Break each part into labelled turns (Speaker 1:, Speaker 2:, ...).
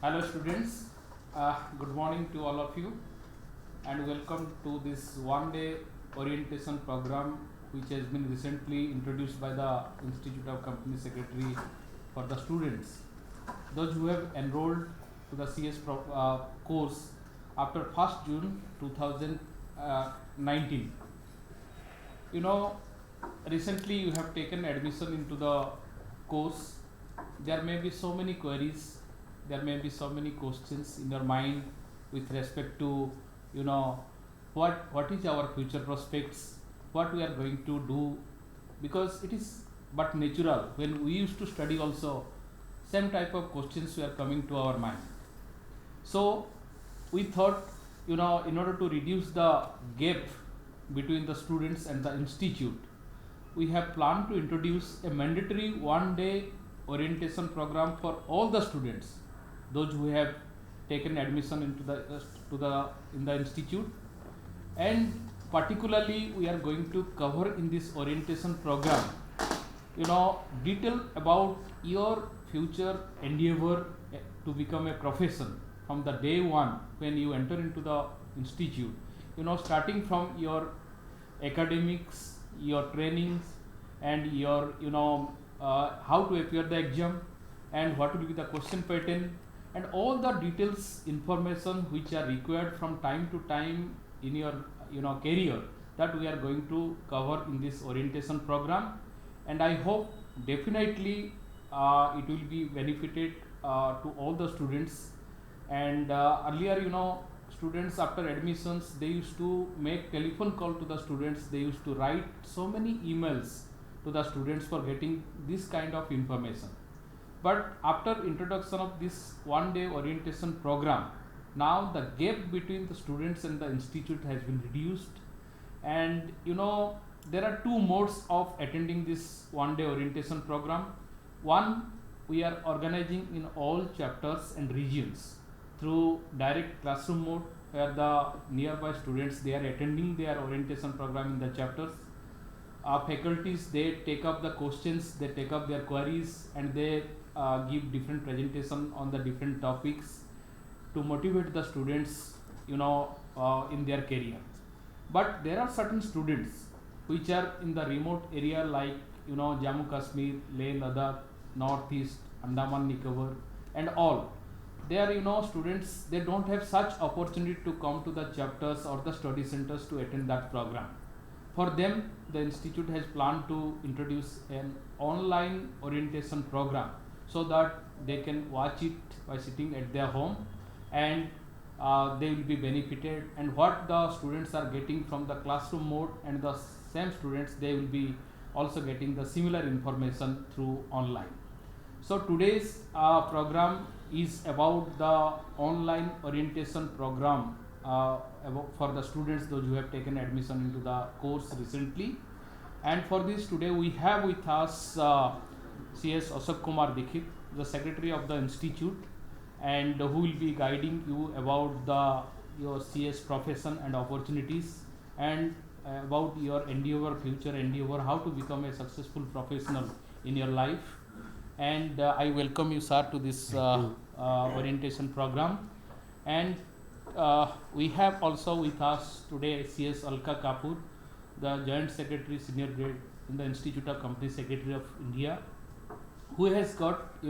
Speaker 1: Hello students, good morning to all of you and welcome to this one-day orientation program which has been recently introduced by the Institute of Company Secretary for the students. Those who have enrolled to the CS course after 1st June 2019. You know, recently you have taken admission into the course. There may be so many queries, there may be so many questions in your mind with respect to what is our future prospects, what we are going to do, because it is but natural. When we used to study also, same type of questions were coming to our mind. So we thought, in order to reduce the gap between the students and the institute, we have planned to introduce a mandatory one-day orientation program for all the students, those who have taken admission into in the institute, and particularly we are going to cover in this orientation program, detail about your future endeavor to become a profession from the day one when you enter into the institute. Starting from your academics, your trainings, and your how to appear the exam, and what will be the question pattern, and all the details information which are required from time to time in your career, that we are going to cover in this orientation program. And I hope definitely it will be benefited to all the students. And earlier, students after admissions, they used to make telephone call to the students, they used to write so many emails to the students for getting this kind of information. But after introduction of this one-day orientation program, now the gap between the students and the institute has been reduced. And there are two modes of attending this one-day orientation program. One, we are organizing in all chapters and regions through direct classroom mode, where the nearby students, they are attending their orientation program in the chapters. Faculties, they take up the questions, they take up their queries, and they give different presentation on the different topics to motivate the students in their career. But there are certain students which are in the remote area, like Jammu Kashmir, Leh Ladakh, Northeast, Andaman Nicobar, and all. They are students, they don't have such opportunity to come to the chapters or the study centers to attend that program. For them, the institute has planned to introduce an online orientation program so that they can watch it by sitting at their home, and they will be benefited. And what the students are getting from the classroom mode, and the same students, they will be also getting the similar information through online. So today's program is about the online orientation program for the students, those who have taken admission into the course recently. And for this, today we have with us CS Ashok Kumar Dikshit, the Secretary of the Institute, and who will be guiding you about your CS profession and opportunities, and about your endeavor, future endeavor, how to become a successful professional in your life. And I welcome you, sir, to this orientation program. And we have also with us today CS Alka Kapoor, the Joint Secretary Senior Grade in the Institute of Company Secretary of India, who has got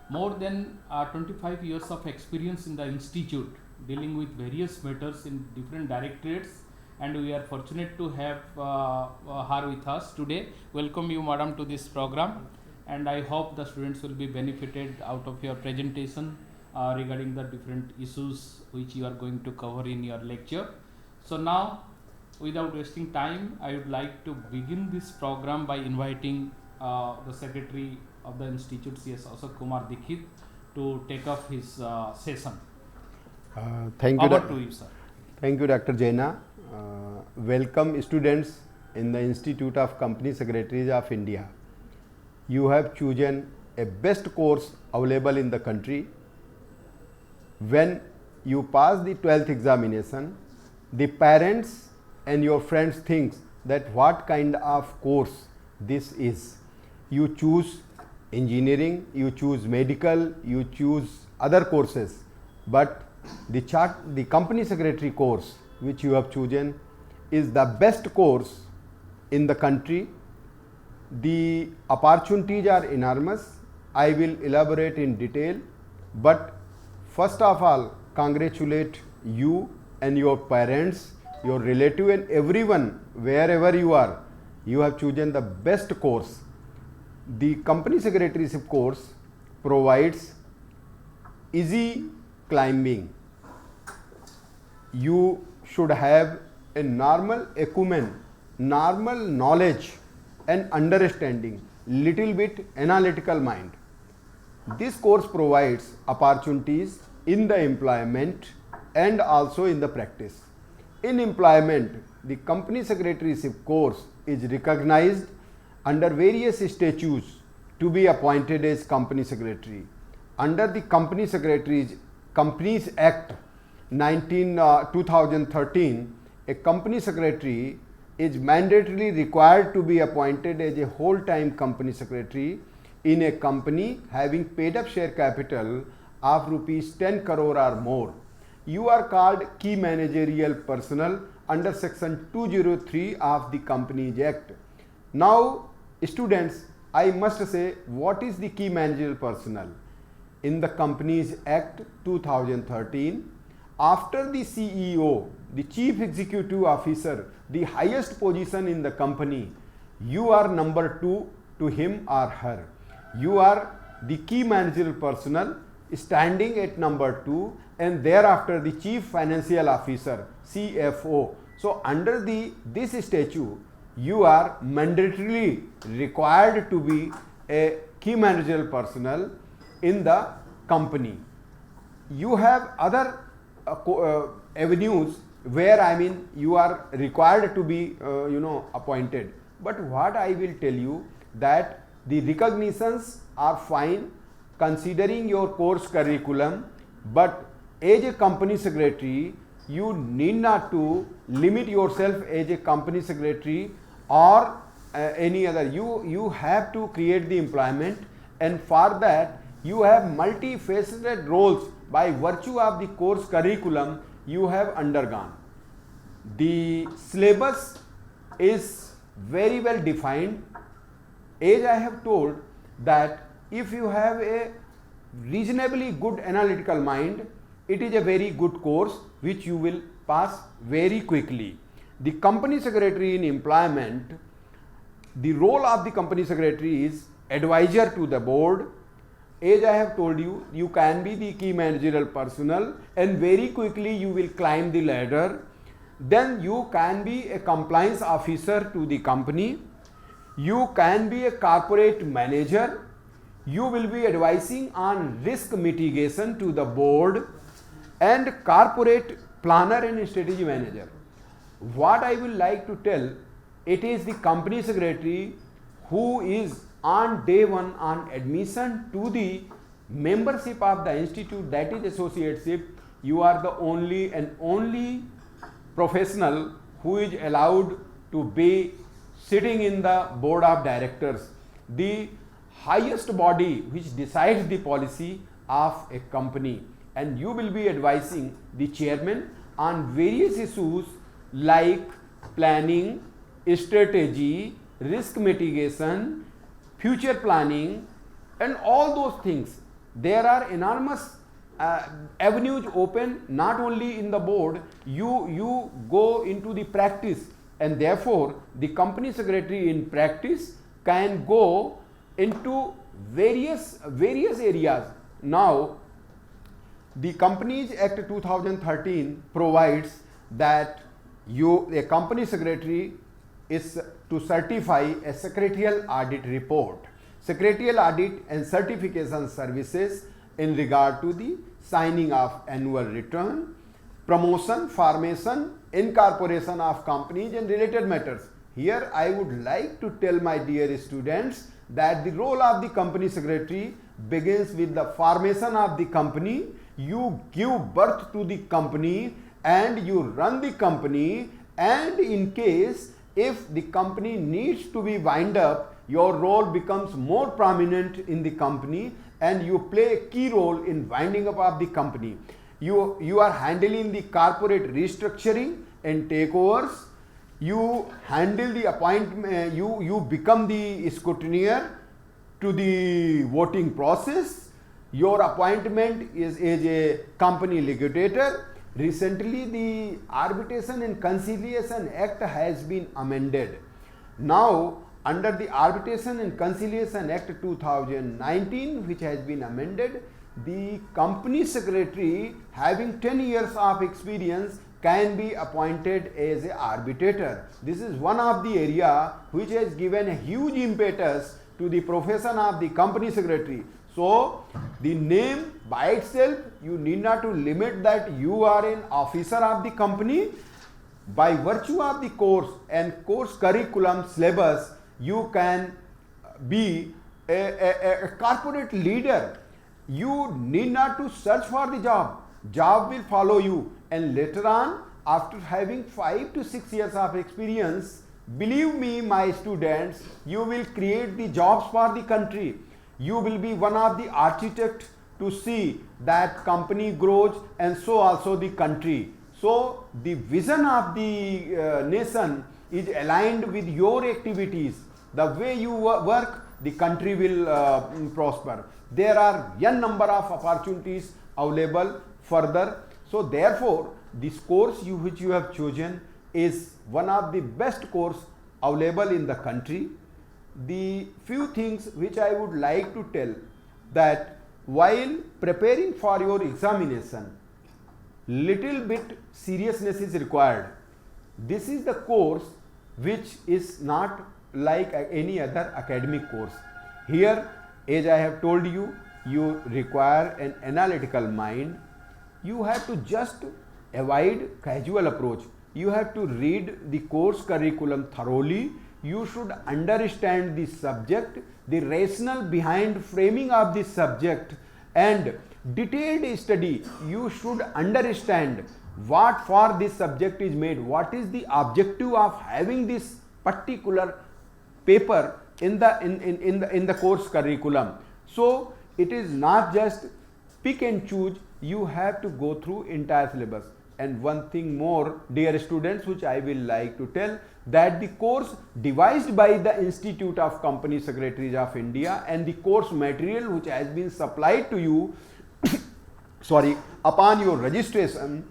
Speaker 1: more than 25 years of experience in the institute, dealing with various matters in different directorates. And we are fortunate to have her with us today. Welcome you, madam, to this program, and I hope the students will be benefited out of your presentation regarding the different issues which you are going to cover in your lecture. So now, without wasting time, I would like to begin this program by inviting the Secretary of the Institute, CS Ashok Kumar Dikshit, to take up his session.
Speaker 2: Thank you,
Speaker 1: Over to you, sir.
Speaker 2: Thank you, Dr. Jaina. Welcome students in the Institute of Company Secretaries of India. You have chosen a best course available in the country. When you pass the 12th examination, the parents and your friends think that what kind of course this is. You choose engineering, you choose medical, you choose other courses, but the company secretary course which you have chosen is the best course in the country. The opportunities are enormous. I will elaborate in detail, but first of all, congratulate you and your parents, your relative and everyone wherever you are. You have chosen the best course. The company secretaryship course provides easy climbing. You should have a normal acumen, normal knowledge and understanding, little bit analytical mind. This course provides opportunities in the employment and also in the practice. In employment, the company secretaryship course is recognized under various statutes to be appointed as company secretary. Under the Companies Act 2013, a company secretary is mandatorily required to be appointed as a whole-time company secretary in a company having paid up share capital of rupees 10 crore or more. You are called key managerial personnel under section 203 of the Companies Act. Now, students, I must say, what is the key managerial personnel? In the Companies Act 2013, after the CEO, the Chief Executive Officer, the highest position in the company, you are number 2 to him or her. You are the key managerial personnel standing at number 2, and thereafter the Chief Financial Officer, CFO. So under this statute, you are mandatorily required to be a key managerial personnel in the company. You have other avenues where you are required to be appointed, but what I will tell you that the recognitions are fine considering your course curriculum, but as a company secretary you need not to limit yourself as a company secretary or any other. You have to create the employment, and for that you have multifaceted roles by virtue of the course curriculum you have undergone. The syllabus is very well defined. As I have told that if you have a reasonably good analytical mind, it is a very good course which you will pass very quickly. The company secretary in employment, the role of the company secretary is advisor to the board. As I have told you, you can be the key managerial personnel and very quickly you will climb the ladder. Then you can be a compliance officer to the company. You can be a corporate manager. You will be advising on risk mitigation to the board and corporate planner and strategy manager. What I will like to tell, it is the company secretary who is on day one on admission to the membership of the institute, that is associateship. You are the only professional who is allowed to be sitting in the board of directors, the highest body which decides the policy of a company, and you will be advising the chairman on various issues like planning, strategy, risk mitigation, future planning and all those things. There are enormous avenues open not only in the board, you go into the practice, and therefore the company secretary in practice can go into various areas. Now the Companies Act 2013 provides that a company secretary is to certify a secretarial audit report, secretarial audit and certification services in regard to the signing of annual return, promotion, formation, incorporation of companies and related matters. Here I would like to tell my dear students that the role of the company secretary begins with the formation of the company. You give birth to the company and you run the company, and in case if the company needs to be wind up, your role becomes more prominent in the company, and you play a key role in winding up of the company. You are handling the corporate restructuring and takeovers. You handle the appointment, you become the scrutineer to the voting process. Your appointment is as a company liquidator. Recently, the Arbitration and Conciliation Act has been amended. Now, under the Arbitration and Conciliation Act 2019, which has been amended, the company secretary having 10 years of experience can be appointed as an arbitrator. This is one of the area which has given a huge impetus to the profession of the company secretary. So, the name by itself, you need not to limit that you are an officer of the company. By virtue of the course and course curriculum syllabus, you can be a corporate leader. You need not to search for the job. Job will follow you, and later on, after having 5 to 6 years of experience, believe me, my students, you will create the jobs for the country. You will be one of the architects to see that company grows, and so also the country. So, the vision of the nation is aligned with your activities. The way you work, the country will prosper. There are n number of opportunities available further. So, therefore, this course which you have chosen is one of the best course available in the country. The few things which I would like to tell, that while preparing for your examination, little bit seriousness is required. This is the course which is not like any other academic course. Here, as I have told you, you require an analytical mind. You have to just avoid casual approach. You have to read the course curriculum thoroughly. You should understand the subject, the rationale behind framing of the subject, and detailed study. You should understand what for this subject is made, what is the objective of having this particular paper in the course curriculum. So it is not just pick and choose, you have to go through entire syllabus. And one thing more, dear students, which I will like to tell, that the course devised by the Institute of Company Secretaries of India and the course material which has been supplied to you sorry, upon your registration,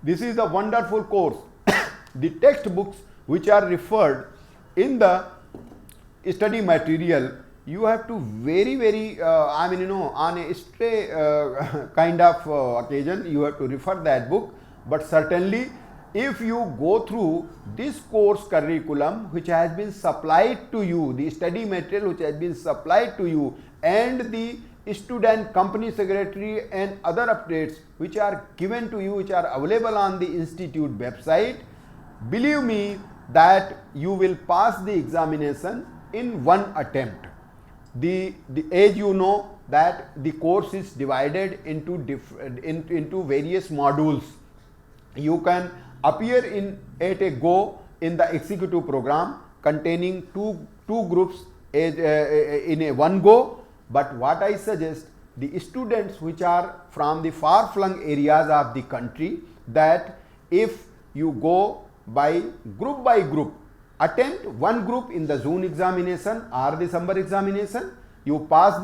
Speaker 2: this is a wonderful course. The textbooks which are referred in the study material, you have to very on a stray kind of occasion, you have to refer that book. But certainly, if you go through this course curriculum which has been supplied to you, the study material which has been supplied to you, and the student company secretary and other updates which are given to you, which are available on the institute website, believe me that you will pass the examination in one attempt. As you know that the course is divided into various modules. You can appear at a go in the executive program containing two groups in a one go. But what I suggest, the students which are from the far flung areas of the country, that if you go by group, attempt one group in the June examination or the summer examination, you pass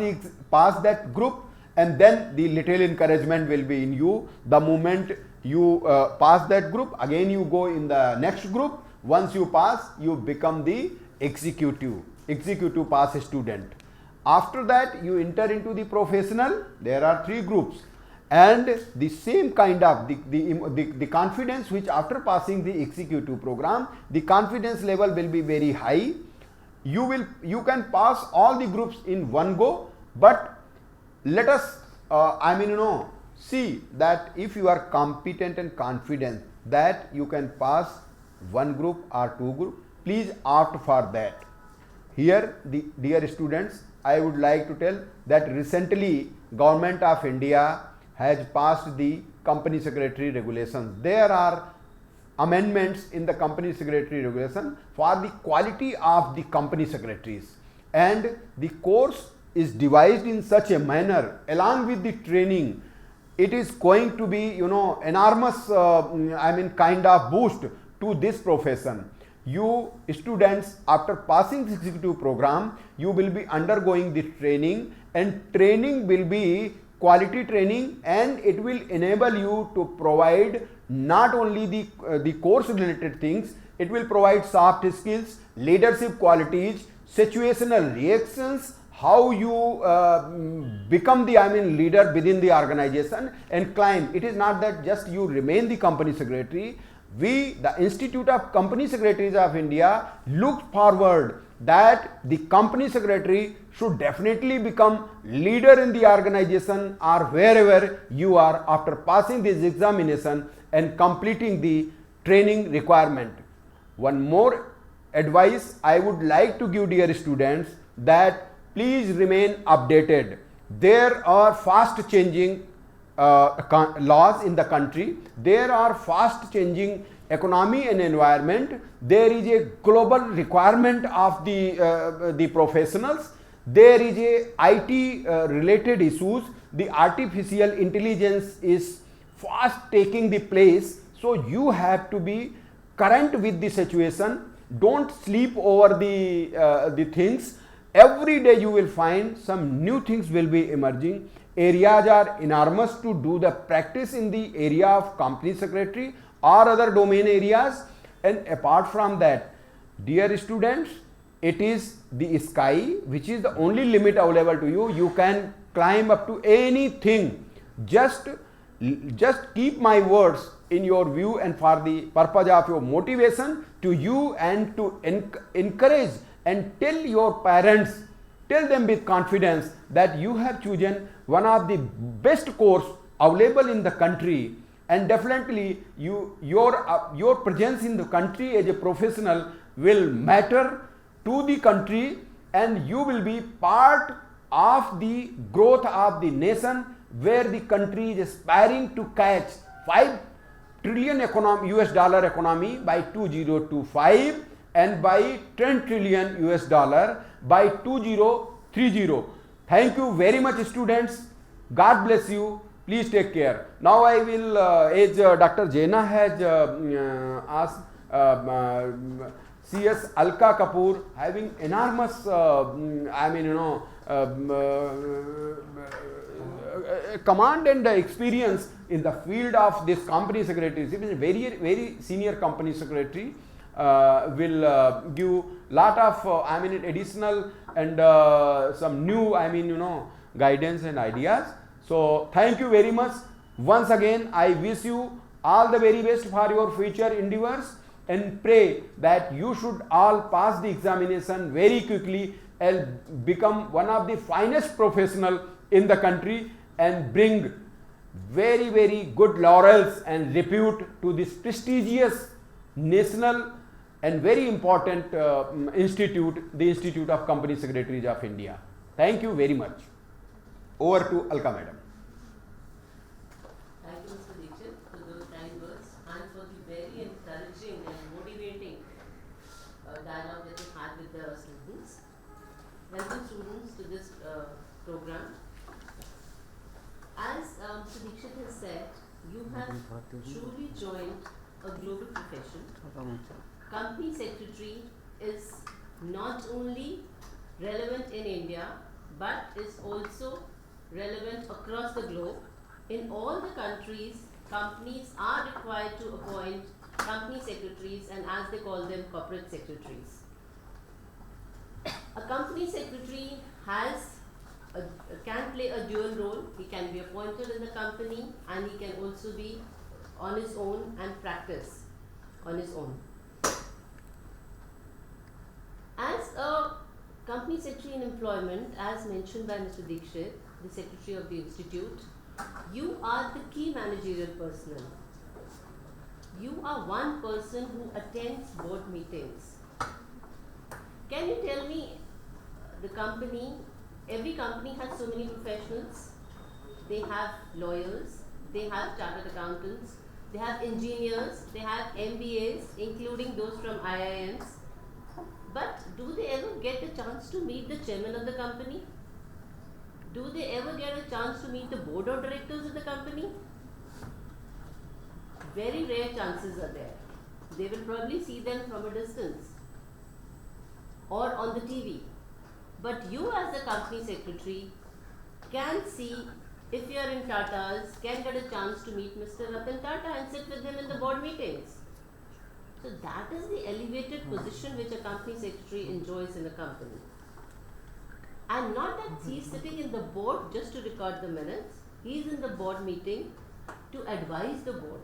Speaker 2: that group, and then the little encouragement will be in you. The moment you pass that group, again you go in the next group. Once you pass, you become the executive pass student. After that, you enter into the professional. There are 3 groups, and the same kind of the confidence which after passing the executive program, the confidence level will be very high. You can pass all the groups in one go, but let us see that if you are competent and confident that you can pass one group or 2 group, please opt for that. Here, the dear students, I would like to tell that recently Government of India has passed the company secretary regulations. There are amendments in the company secretary regulation for the quality of the company secretaries, and the course is devised in such a manner, along with the training, it is going to be, enormous, kind of boost to this profession. You students, after passing the executive program, you will be undergoing the training, and training will be quality training, and it will enable you to provide not only the course related things, it will provide soft skills, leadership qualities, situational reactions, how you become the leader within the organization and climb. It is not that just you remain the company secretary. We, the Institute of Company Secretaries of India, look forward that the company secretary should definitely become leader in the organization or wherever you are after passing this examination and completing the training requirement. One more advice I would like to give dear students, that please remain updated. There are fast changing laws in the country, there are fast changing economy and environment, there is a global requirement of the professionals, there is a IT related issues, the artificial intelligence is fast taking the place, so you have to be current with the situation. Don't sleep over the things. Every day you will find some new things will be emerging. Areas are enormous to do the practice in the area of company secretary or other domain areas. And apart from that, dear students, it is the sky which is the only limit available to you. You can climb up to anything. Just keep my words in your view, and for the purpose of your motivation to you, and to encourage and tell your parents, tell them with confidence that you have chosen one of the best course available in the country, and definitely your presence in the country as a professional will matter to the country, and you will be part of the growth of the nation, where the country is aspiring to catch 5 trillion US dollar economy by 2025 and by 10 trillion US dollar by 2030. Thank you very much, students. God bless you. Please take care. Now I will, as Dr. Jaina has asked, CS Alka Kapoor, having enormous, command and experience in the field of this company secretary. He is a very senior company secretary. Will give lot of additional and some new guidance and ideas. So thank you very much. Once again, I wish you all the very best for your future endeavors, and pray that you should all pass the examination very quickly and become one of the finest professional in the country, and bring very good laurels and repute to this prestigious national and very important institute, the Institute of Company Secretaries of India. Thank you very much. Over to Alka Madam.
Speaker 3: Thank you, Mr. Dixit, for those kind words and for the very encouraging and motivating dialogue that you had with the students. Welcome, students, to this program. As Mr. Dixit has said, you have truly joined a global profession. Company secretary is not only relevant in India, but is also relevant across the globe. In all the countries, companies are required to appoint company secretaries, and as they call them, corporate secretaries. A company secretary can play a dual role. He can be appointed in the company, and he can also be on his own and practice on his own. As a company secretary in employment, as mentioned by Mr. Dixit, the secretary of the institute, you are the key managerial personnel. You are one person who attends board meetings. Can you tell me, the company, every company has so many professionals. They have lawyers, they have chartered accountants, they have engineers, they have MBAs, including those from IIMs. But do they ever get a chance to meet the chairman of the company? do they ever get a chance to meet the board of directors of the company? Very rare chances are there. They will probably see them from a distance or on the TV. But you as the company secretary can see, if you are in Tata's, can get a chance to meet Mr. Ratan Tata and sit with him in the board meetings. So that is the elevated position which a company secretary enjoys in a company. And not that he's sitting in the board just to record the minutes, he's in the board meeting to advise the board.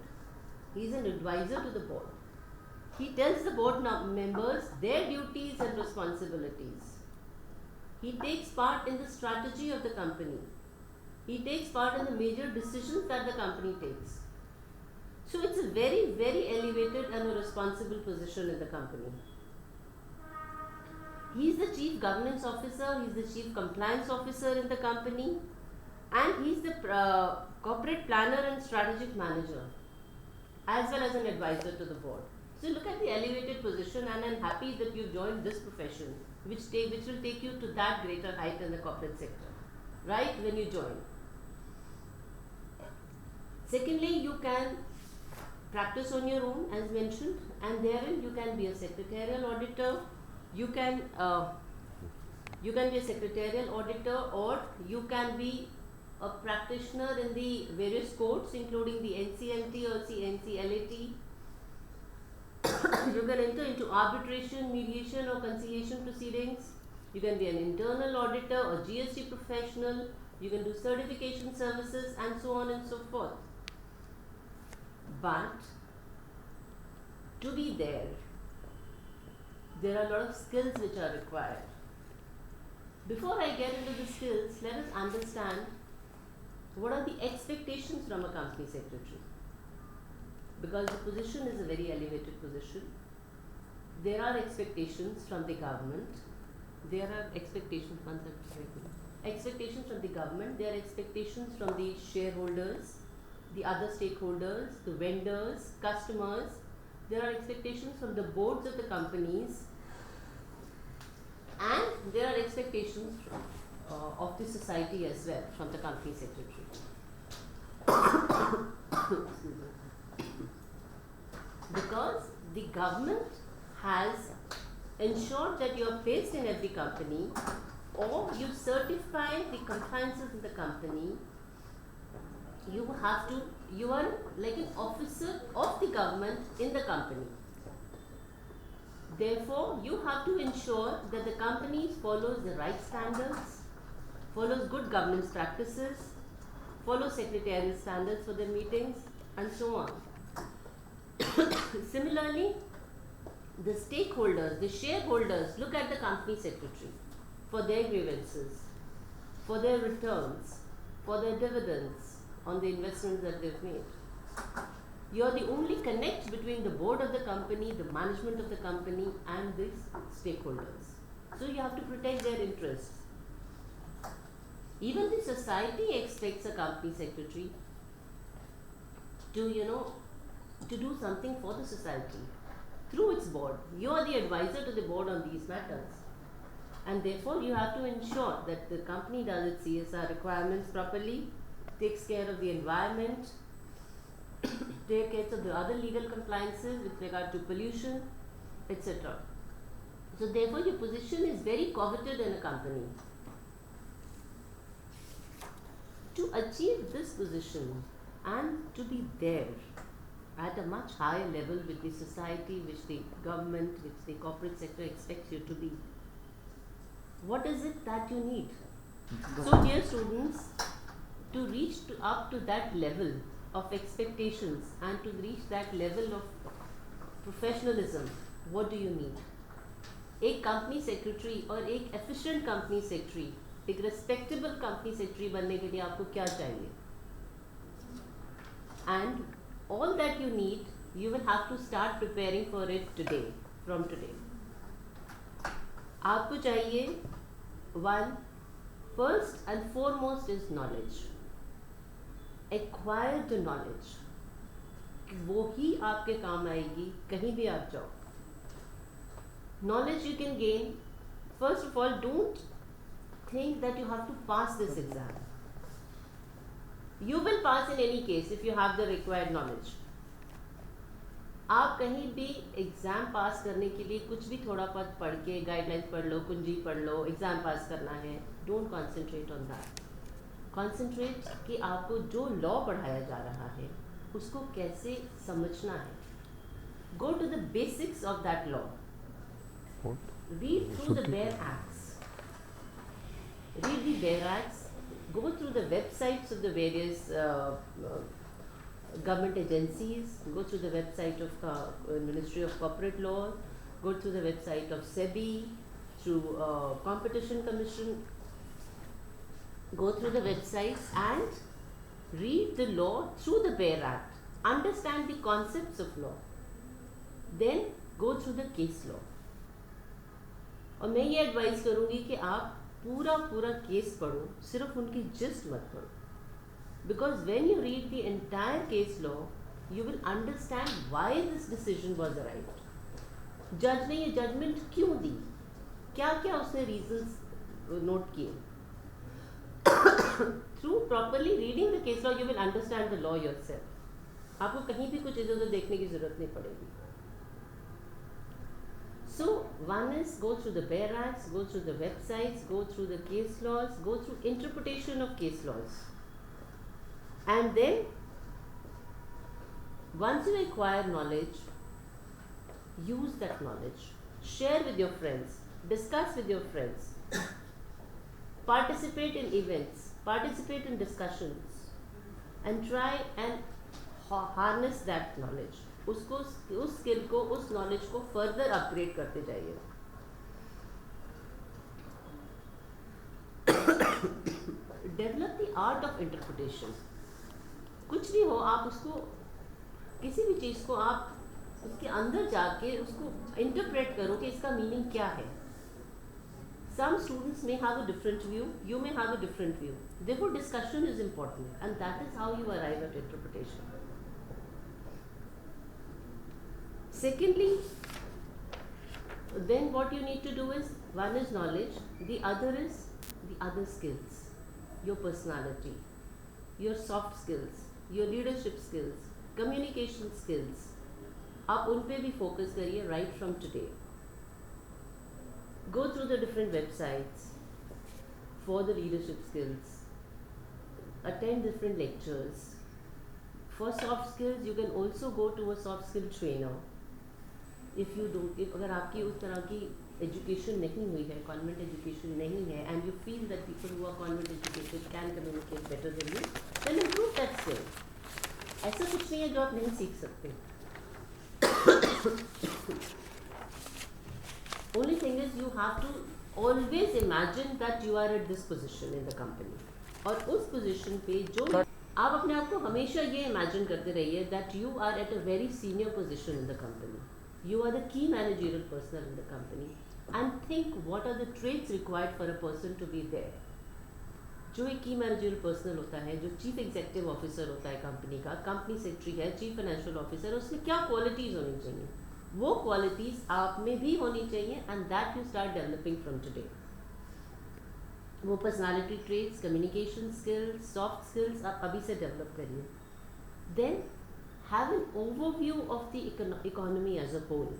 Speaker 3: He's an advisor to the board. He tells the board members their duties and responsibilities. He takes part in the strategy of the company. He takes part in the major decisions that the company takes. So it's a very, very elevated and a responsible position in the company. He's the chief governance officer, he's the chief compliance officer in the company, and he's the corporate planner and strategic manager, as well as an advisor to the board. So look at the elevated position, and I'm happy that you joined this profession, which will take you to that greater height in the corporate sector, right when you join. Secondly, you can practice on your own, as mentioned, and therein you can be a secretarial auditor. You can be a secretarial auditor, or you can be a practitioner in the various courts, including the NCLT or NCLAT. You can enter into arbitration, mediation, or conciliation proceedings. You can be an internal auditor or GST professional. You can do certification services, and so on and so forth. But to be there are a lot of skills which are required. Before I get into the skills, let us understand what are the expectations from a company secretary. Because the position is a very elevated position. There are expectations from the government. There are expectations from the government. There are expectations from the shareholders, the other stakeholders, the vendors, customers. There are expectations from the boards of the companies, and there are expectations of the society as well from the company secretary. Because the government has ensured that you are placed in every company, or you certify the compliances in the company, you are like an officer of the government in the company. Therefore, you have to ensure that the company follows the right standards, follows good governance practices, follows secretarial standards for their meetings, and so on. Similarly, the stakeholders, the shareholders look at the company secretary for their grievances, for their returns, for their dividends on the investments that they've made. You are the only connect between the board of the company, the management of the company, and the stakeholders. So you have to protect their interests. Even the society expects a company secretary to do something for the society through its board. You are the advisor to the board on these matters, and therefore you have to ensure that the company does its CSR requirements properly, takes care of the environment, take care of the other legal compliances with regard to pollution, etc. So therefore your position is very coveted in a company. To achieve this position and to be there at a much higher level with the society, which the government, which the corporate sector expects you to be, what is it that you need? So dear students, to reach up to that level of expectations and to reach that level of professionalism, what do you need? एक company secretary और एक efficient company secretary, एक respectable company secretary बनने के लिए आपको क्या चाहिए? And all that you need, you will have to start preparing for it today, from today. आपको चाहिए, one, first and foremost is knowledge. Acquire the knowledge. वो ही आपके काम आएगी कहीं भी आप जाओ. Knowledge you can gain. First of all, don't think that you have to pass this exam. You will pass in any case if you have the required knowledge. आप कहीं भी एग्ज़ाम पास करने के लिए कुछ भी थोड़ा बहुत पढ़ के गाइडलाइंस पढ़ लो, कुंजी पढ़ लो, एग्ज़ाम पास करना है, don't concentrate on that. Concentrate कि आपको जो लॉ पढ़ाया जा रहा है उसको कैसे समझना है. Go to the basics of that law. Read through the bare acts. Read the bare acts. Go through the websites of the various government agencies. Go through the website of Ministry of Corporate Law. Go through the website of SEBI, through Competition Commission. Go through the websites and read the law through the bare act. Understand the concepts of law. Then go through the case law. और मैं ये advice करूँगी कि आप पूरा case पढ़ो, सिर्फ उनकी जिस्ट मत पढ़ो. Because when you read the entire case law you will understand why this decision was right. जज ने ये जजमेंट क्यों दी, क्या क्या उसने रीजंस नोट किए. Through properly reading the case law you will understand the law yourself. आपको कहीं भी कुछ इधर उधर देखने की जरूरत नहीं पड़ेगी. So one is go through the bare acts, go through the websites, go through the case laws, go through interpretation of case laws. And then once you acquire knowledge, use that knowledge. Share with your friends, discuss with your friends. Participate in events, participate in discussions and try and harness that knowledge. उसको उस skill को उस knowledge को further upgrade करते जाइए. Develop the art of interpretation. कुछ भी हो आप उसको किसी भी चीज़ को आप उसके अंदर जाके उसको इंटरप्रेट करो कि इसका मीनिंग क्या है. Some students may have a different view, you may have a different view. Therefore discussion is important and that is how you arrive at interpretation. Secondly, then what you need to do is, one is knowledge, the other is the other skills, your personality, your soft skills, your leadership skills, communication skills. आप उन पे भी focus करिए right from today. Go through the different websites for the leadership skills, attend different lectures. For soft skills, you can also go to a soft skill trainer. If अगर आपकी उस तरह की एजुकेशन नहीं हुई है, कॉन्वेंट एजुकेशन नहीं है, and you feel that people who are convent educated can communicate better than you, then improve that skill. ऐसा कुछ नहीं है जो आप नहीं सीख सकते. Only thing is you have to always imagine that you are at this position in the company. और उस पोजिशन पे जो आप अपने आप को हमेशा ये इमेजिन करते रहिए that you are at a very senior position in the company. You are the key managerial personnel in the company and think what are the traits required for a person to be there. जो एक की managerial personal होता है, जो chief executive officer होता है company का, company secretary है, चीफ फाइनेंशियल ऑफिसर, उसमें क्या क्वालिटीज़ होनी चाहिए, वो क्वालिटीज़ आप में भी होनी चाहिए and that you start developing from today. वो personality traits, communication skills, soft skills आप अभी से डेवलप करिए. Then have an overview of the economy as a whole.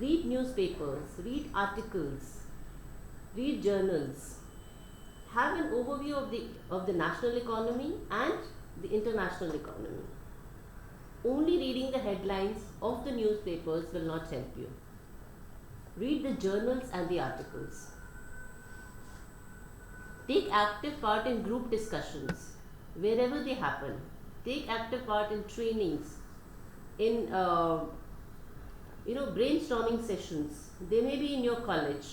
Speaker 3: Read newspapers, read articles, read journals. Have an overview of the national economy and the international economy. Only reading the headlines of the newspapers will not help you. Read the journals and the articles. Take active part in group discussions wherever they happen. Take active part in trainings, in brainstorming sessions. They may be in your college,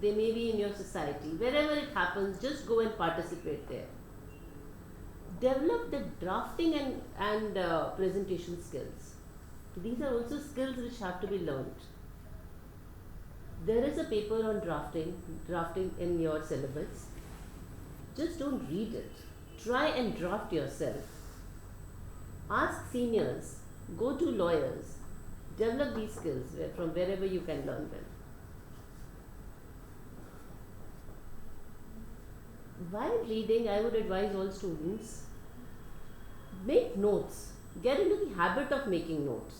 Speaker 3: they may be in your society. Wherever it happens, just go and participate there. Develop the drafting and presentation skills. These are also skills which have to be learnt. There is a paper on drafting in your syllabus. Just don't read it. Try and draft yourself. Ask seniors, go to lawyers, develop these skills from wherever you can learn them. while reading, I would advise all students, make notes. Get into the habit of making notes.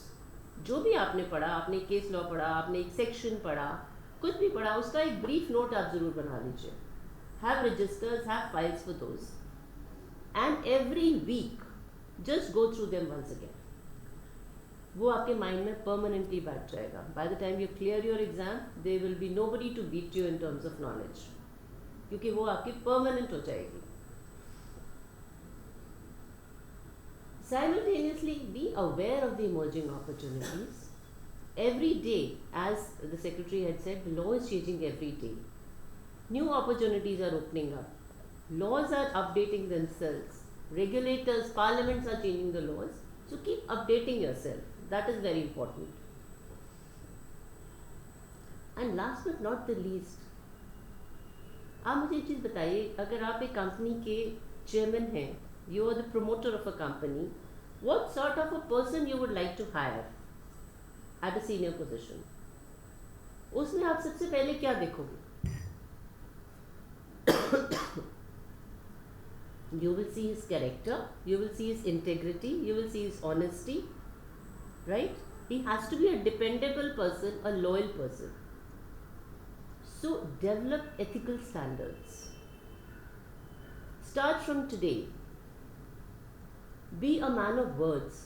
Speaker 3: जो भी आपने पढ़ा, आपने case law पढ़ा, आपने एक section पढ़ा, कुछ भी पढ़ा, उसका एक ब्रीफ नोट आप ज़रूर बना लीजिए. Have registers, have files for those. And every week, just go through them once again. वो आपके माइंड में परमानेंटली बैठ जाएगा. By the time you clear your exam, there will be nobody to beat you in terms of knowledge. क्योंकि वो आपकी permanent हो जाएगी. Simultaneously, be aware of the emerging opportunities. Every day, as the secretary had said, the law is changing every day. New opportunities are opening up. Laws are updating themselves. Regulators, parliaments are changing the laws. So keep updating yourself. That is very important. And last but not the least, आप मुझे एक चीज़ बताइए, अगर आप एक company के chairman हैं, you are the promoter of a company, what sort of a person you would like to hire at a senior position? उसमें आप सबसे पहले क्या देखोगे? You will see his character, you will see his integrity, you will see his honesty, right? He has to be a dependable person, a loyal person. So develop ethical standards. Start from today. Be a man of words.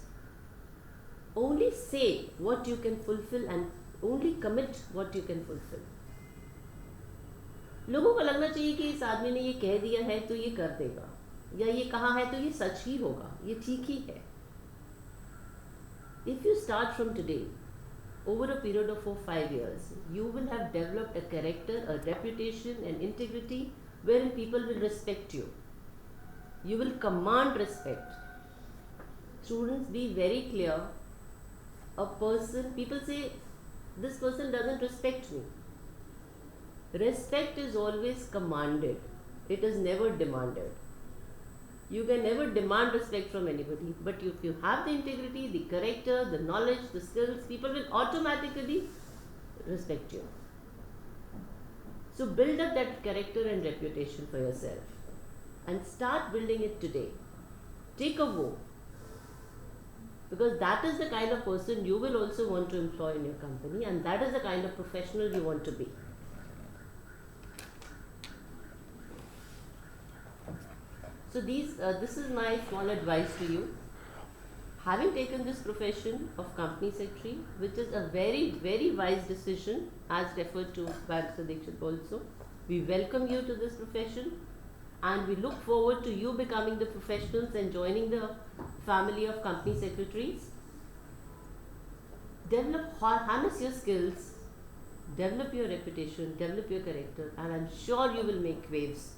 Speaker 3: Only say what you can fulfill and only commit what you can fulfill. लोगों को लगना चाहिए कि इस आदमी ने ये कह दिया है तो ये कर देगा, या ये कहा है तो ये सच ही होगा, ये ठीक ही है. If you start from today, over a period of 4-5 years, you will have developed a character, a reputation, an integrity wherein people will respect you. You will command respect. Students, be very clear. A person, people say, this person doesn't respect me. Respect is always commanded. It is never demanded. You can never demand respect from anybody, but if you have the integrity, the character, the knowledge, the skills, people will automatically respect you. So build up that character and reputation for yourself and start building it today. Take a vow, because that is the kind of person you will also want to employ in your company, and that is the kind of professional you want to be. So this is my small advice to you. Having taken this profession of company secretary, which is a very, very wise decision, as referred to by Mr. Dikshit also, we welcome you to this profession, and we look forward to you becoming the professionals and joining the family of company secretaries. Harness your skills, develop your reputation, develop your character, and I'm sure you will make waves.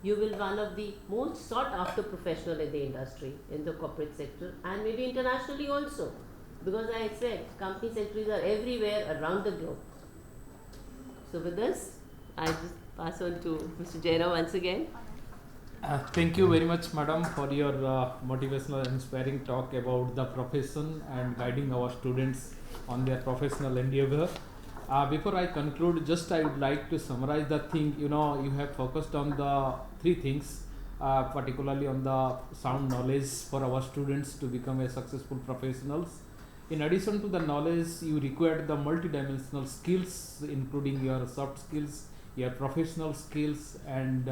Speaker 3: You will be one of the most sought after professional in the industry, in the corporate sector, and maybe internationally also, because I said company secretaries are everywhere around the globe. So with this, I just pass on to Mr. Jaina once again.
Speaker 1: Thank you very much, madam, for your motivational and inspiring talk about the profession and guiding our students on their professional endeavor. Before I conclude, just I would like to summarize the thing. You know, you have focused on the three things, particularly on the sound knowledge for our students to become a successful professionals. In addition to the knowledge, you require the multidimensional skills, including your soft skills, your professional skills, and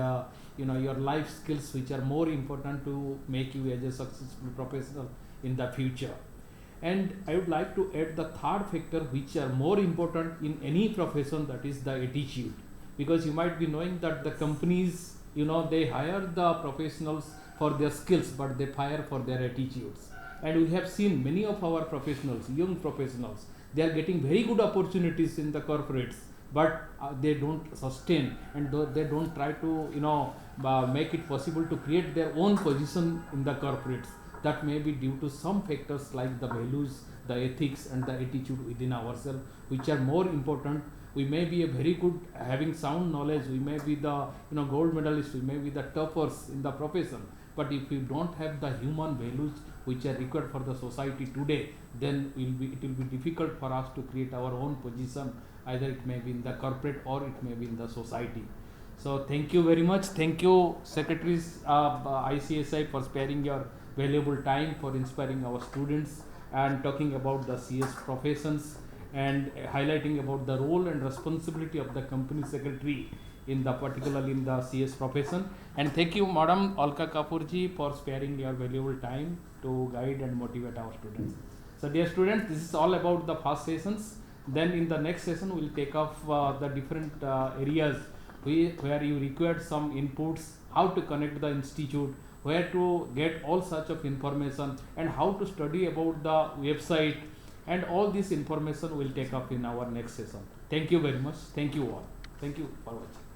Speaker 1: your life skills, which are more important to make you as a successful professional in the future. And I would like to add the third factor, which are more important in any profession, that is the attitude. Because you might be knowing that the companies, they hire the professionals for their skills, but they fire for their attitudes. And we have seen many of our professionals, young professionals, they are getting very good opportunities in the corporates, but they don't sustain, and they don't try to make it possible to create their own position in the corporates. That may be due to some factors like the values, the ethics, and the attitude within ourselves, which are more important. We may be a very good, having sound knowledge, we may be the gold medalist, we may be the toppers in the profession, but if you don't have the human values which are required for the society today, then it will be difficult for us to create our own position, either it may be in the corporate or it may be in the society. So thank you very much. Thank you, secretaries of ICSI, for sparing your valuable time for inspiring our students and talking about the CS professions and highlighting about the role and responsibility of the company secretary in the particularly in the CS profession. And thank you, Madam Alka Kapoorji, for sparing your valuable time to guide and motivate our students. So dear students, this is all about the first sessions. Then in the next session, we'll take off the different areas where you required some inputs, how to connect the institute, where to get all such of information, and how to study about the website, and all this information will take up in our next session. Thank you very much. Thank you all. Thank you for watching.